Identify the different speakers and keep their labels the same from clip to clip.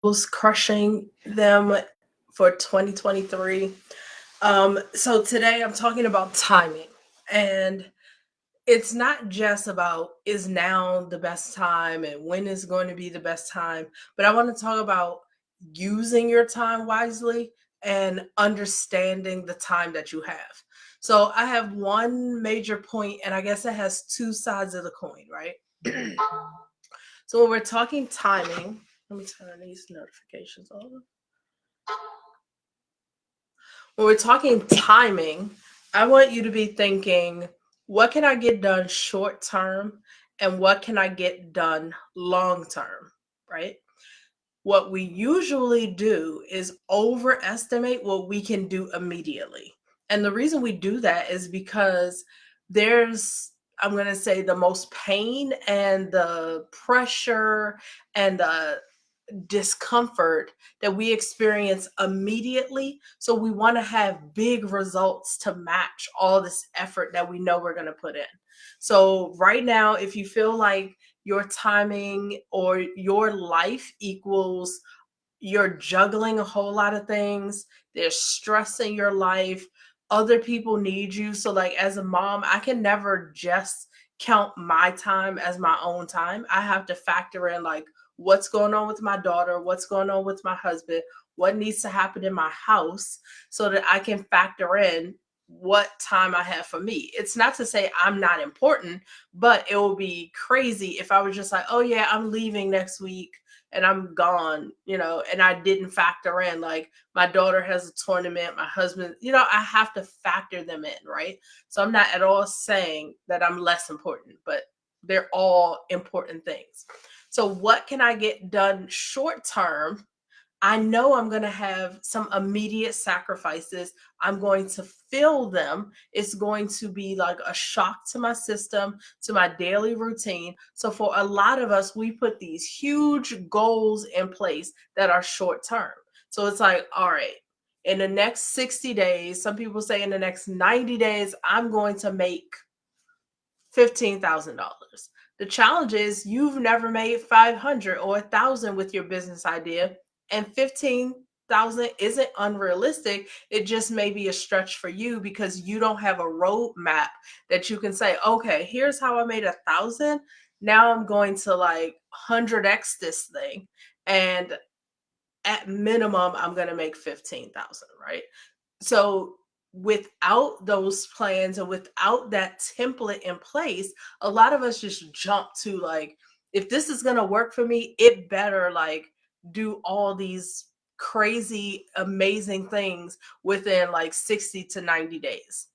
Speaker 1: Was crushing them for 2023. So today I'm talking about timing. And it's not just about is now the best time and when is going to be the best time, but I want to talk about using your time wisely and understanding the time that you have. So I have one major point, and I guess it has two sides of the coin, right? So when we're talking timing, let me turn these notifications off. When we're talking timing, I want you to be thinking, what can I get done short term and what can I get done long term, right? What we usually do is overestimate what we can do immediately. And the reason we do that is because there's, I'm going to say, the most pain and the pressure and the discomfort that we experience immediately. So we want to have big results to match all this effort that we know we're going to put in. So, right now, if you feel like your timing or your life equals you're juggling a whole lot of things, there's stress in your life, other people need you. So, like, as a mom, I can never just count my time as my own time. I have to factor in, like, what's going on with my daughter, what's going on with my husband, what needs to happen in my house so that I can factor in what time I have for me. It's not to say I'm not important, but it will be crazy if I was just like, oh, yeah, I'm leaving next week and I'm gone, and I didn't factor in, like, my daughter has a tournament, my husband, I have to factor them in, right? So I'm not at all saying that I'm less important, but they're all important things. So what can I get done short term? I know I'm going to have some immediate sacrifices. I'm going to feel them. It's going to be like a shock to my system, to my daily routine. So, for a lot of us, we put these huge goals in place that are short term. So, it's like, all right, in the next 60 days, some people say in the next 90 days, I'm going to make $15,000. The challenge is you've never made 500 or 1,000 with your business idea, and 15,000 isn't unrealistic. It just may be a stretch for you because you don't have a roadmap that you can say, okay, here's how I made 1,000. Now I'm going to like 100x this thing. And at minimum, I'm going to make 15,000, right? So without those plans and without that template in place, a lot of us just jump to, like, if this is going to work for me, it better like do all these crazy amazing things within like 60 to 90 days.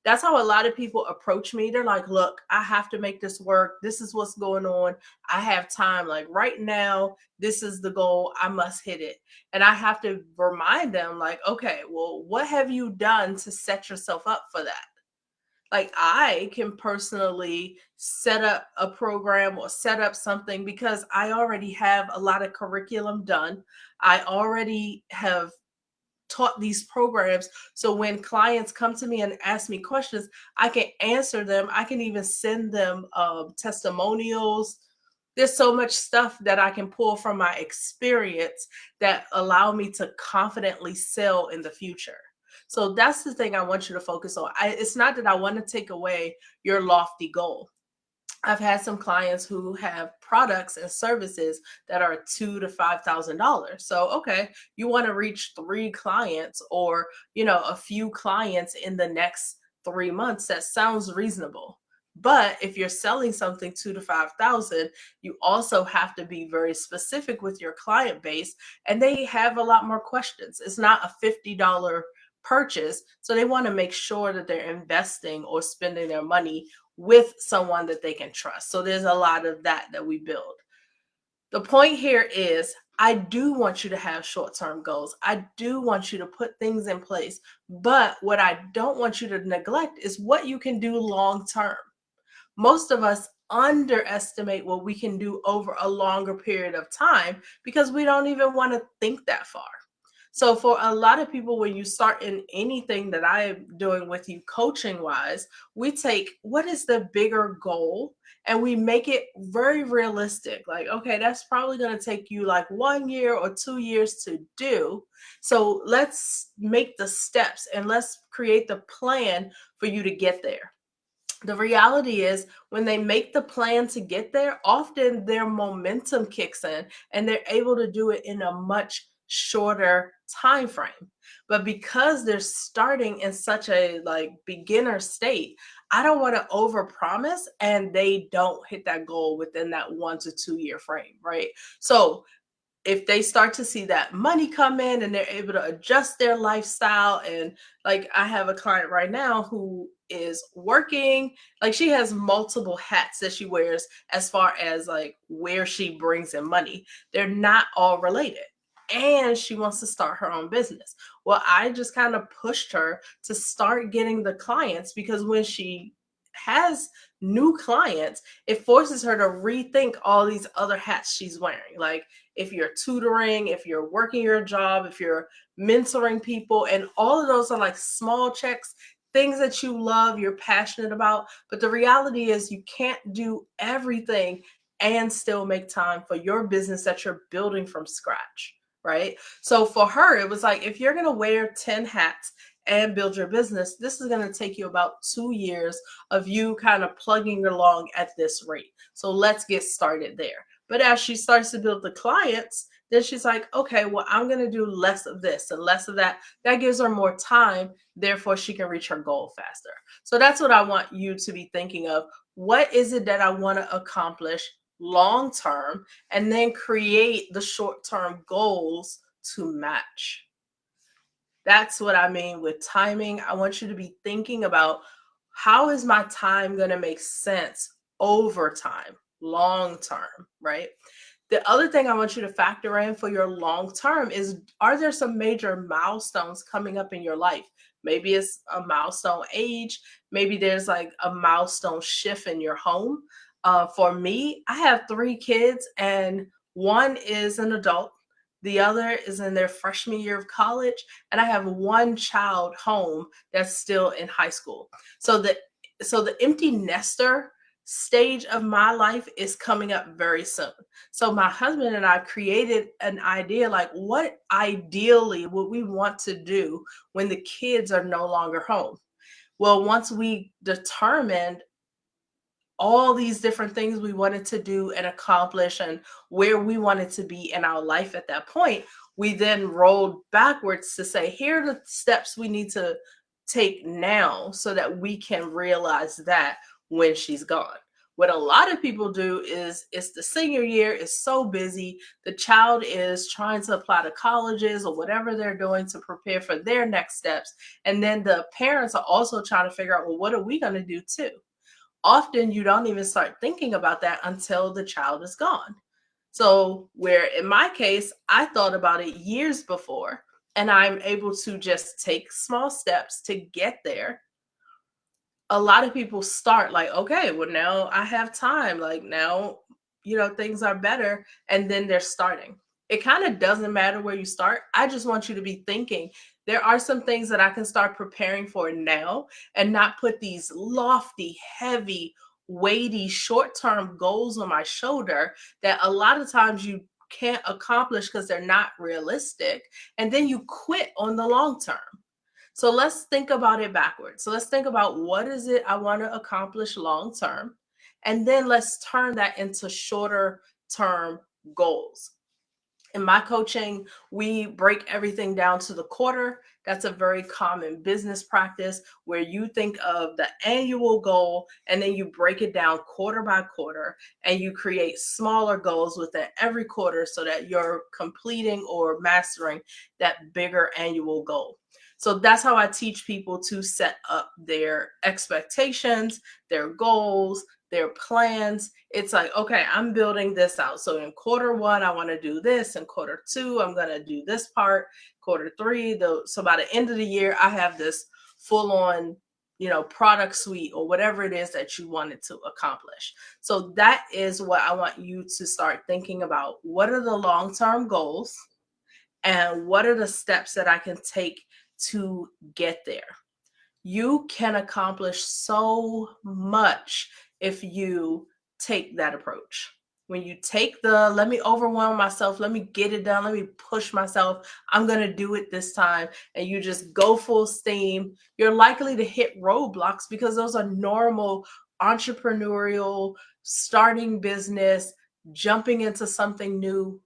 Speaker 1: That's how a lot of people approach me. They're like, look, I have to make this work. This is what's going on. I have time. Like right now, this is the goal. I must hit it. And I have to remind them, like, okay, well, what have you done to set yourself up for that? Like, I can personally set up a program or set up something because I already have a lot of curriculum done. I already have taught these programs. So when clients come to me and ask me questions, I can answer them. I can even send them testimonials. There's so much stuff that I can pull from my experience that allow me to confidently sell in the future. So that's the thing I want you to focus on. It's not that I want to take away your lofty goal. I've had some clients who have products and services that are $2,000 to $5,000. So, okay, you want to reach three clients or a few clients in the next 3 months. That sounds reasonable. But if you're selling something 2 to 5,000, you also have to be very specific with your client base, and they have a lot more questions. It's not a $50 purchase, so they want to make sure that they're investing or spending their money with someone that they can trust. So there's a lot of that we build. The point here is I do want you to have short-term goals. I do want you to put things in place. But what I don't want you to neglect is what you can do long term. Most of us underestimate what we can do over a longer period of time because we don't even want to think that far. So for a lot of people, when you start in anything that I am doing with you coaching wise, we take what is the bigger goal and we make it very realistic. Like, okay, that's probably going to take you like 1 year or 2 years to do. So let's make the steps and let's create the plan for you to get there. The reality is when they make the plan to get there, often their momentum kicks in and they're able to do it in a much shorter time frame. But because they're starting in such a like beginner state, I don't want to overpromise and they don't hit that goal within that 1 to 2 year frame, right? So if they start to see that money come in and they're able to adjust their lifestyle, and like I have a client right now who is working, like she has multiple hats that she wears as far as like where she brings in money, they're not all related, and she wants to start her own business. Well, I just kind of pushed her to start getting the clients because when she has new clients, it forces her to rethink all these other hats she's wearing. Like if you're tutoring, if you're working your job, if you're mentoring people, and all of those are like small checks, things that you love, you're passionate about. But the reality is, you can't do everything and still make time for your business that you're building from scratch. Right. So for her, it was like, if you're going to wear 10 hats and build your business, this is going to take you about 2 years of you kind of plugging along at this rate. So let's get started there. But as she starts to build the clients, then she's like, okay, well, I'm going to do less of this and less of that. That gives her more time. Therefore, she can reach her goal faster. So that's what I want you to be thinking of. What is it that I want to accomplish long term? And then create the short term goals to match. That's what I mean with timing. I want you to be thinking about, how is my time going to make sense over time, long term, right? The other thing I want you to factor in for your long term is, are there some major milestones coming up in your life? Maybe it's a milestone age, maybe there's like a milestone shift in your home. For me, I have 3 kids, and one is an adult, the other is in their freshman year of college, and I have one child home that's still in high school. So the empty nester stage of my life is coming up very soon. So my husband and I created an idea, like what ideally would we want to do when the kids are no longer home. Well, once we determined all these different things we wanted to do and accomplish and where we wanted to be in our life at that point, we then rolled backwards to say, here are the steps we need to take now so that we can realize that when she's gone. What a lot of people do is, it's the senior year, is so busy, the child is trying to apply to colleges or whatever they're doing to prepare for their next steps, and then the parents are also trying to figure out, well, what are we going to do too? Often you don't even start thinking about that until the child is gone. So, where in my case, I thought about it years before, and I'm able to just take small steps to get there. A lot of people start like, okay, well, now I have time. Like, now, things are better. And then they're starting. It kind of doesn't matter where you start. I just want you to be thinking, there are some things that I can start preparing for now and not put these lofty, heavy, weighty, short term goals on my shoulder that a lot of times you can't accomplish because they're not realistic. And then you quit on the long term. So let's think about it backwards. So let's think about, what is it I want to accomplish long term? And then let's turn that into shorter term goals. In my coaching, we break everything down to the quarter. That's a very common business practice where you think of the annual goal and then you break it down quarter by quarter and you create smaller goals within every quarter so that you're completing or mastering that bigger annual goal. So that's how I teach people to set up their expectations, their goals, their plans. It's like, okay, I'm building this out. So in quarter 1, I want to do this. In quarter 2, I'm going to do this part. Quarter 3, so by the end of the year, I have this full on, product suite or whatever it is that you wanted to accomplish. So that is what I want you to start thinking about. What are the long-term goals? and what are the steps that I can take to get there. You can accomplish so much if you take that approach. When you take the let me overwhelm myself, let me get it done, let me push myself, I'm going to do it this time, and you just go full steam, you're likely to hit roadblocks because those are normal entrepreneurial, starting business, jumping into something new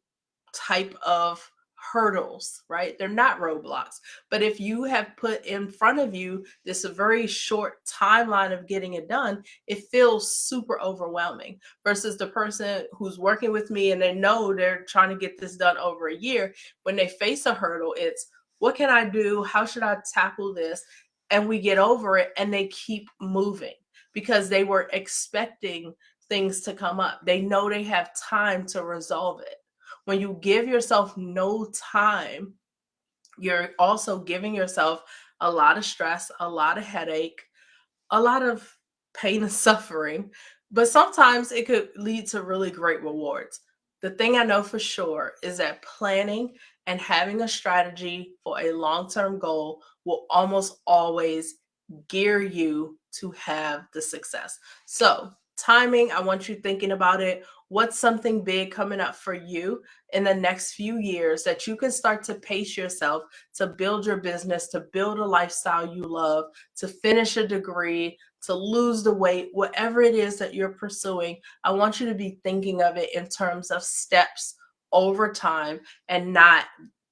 Speaker 1: type of hurdles, right? They're not roadblocks. But if you have put in front of you this very short timeline of getting it done, it feels super overwhelming versus the person who's working with me and they know they're trying to get this done over a year. When they face a hurdle, it's what can I do? How should I tackle this? And we get over it and they keep moving because they were expecting things to come up. They know they have time to resolve it. When you give yourself no time, you're also giving yourself a lot of stress, a lot of headache, a lot of pain and suffering, but sometimes it could lead to really great rewards. The thing I know for sure is that planning and having a strategy for a long term goal will almost always gear you to have the success. So, timing, I want you thinking about it. What's something big coming up for you in the next few years that you can start to pace yourself to build your business, to build a lifestyle you love, to finish a degree, to lose the weight, whatever it is that you're pursuing? I want you to be thinking of it in terms of steps over time and not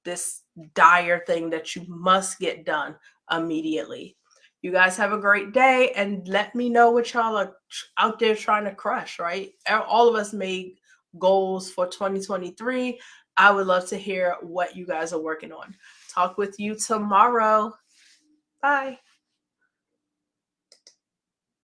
Speaker 1: this dire thing that you must get done immediately. You guys have a great day and let me know what y'all are out there trying to crush, right? All of us made goals for 2023. I would love to hear what you guys are working on. Talk with you tomorrow. Bye.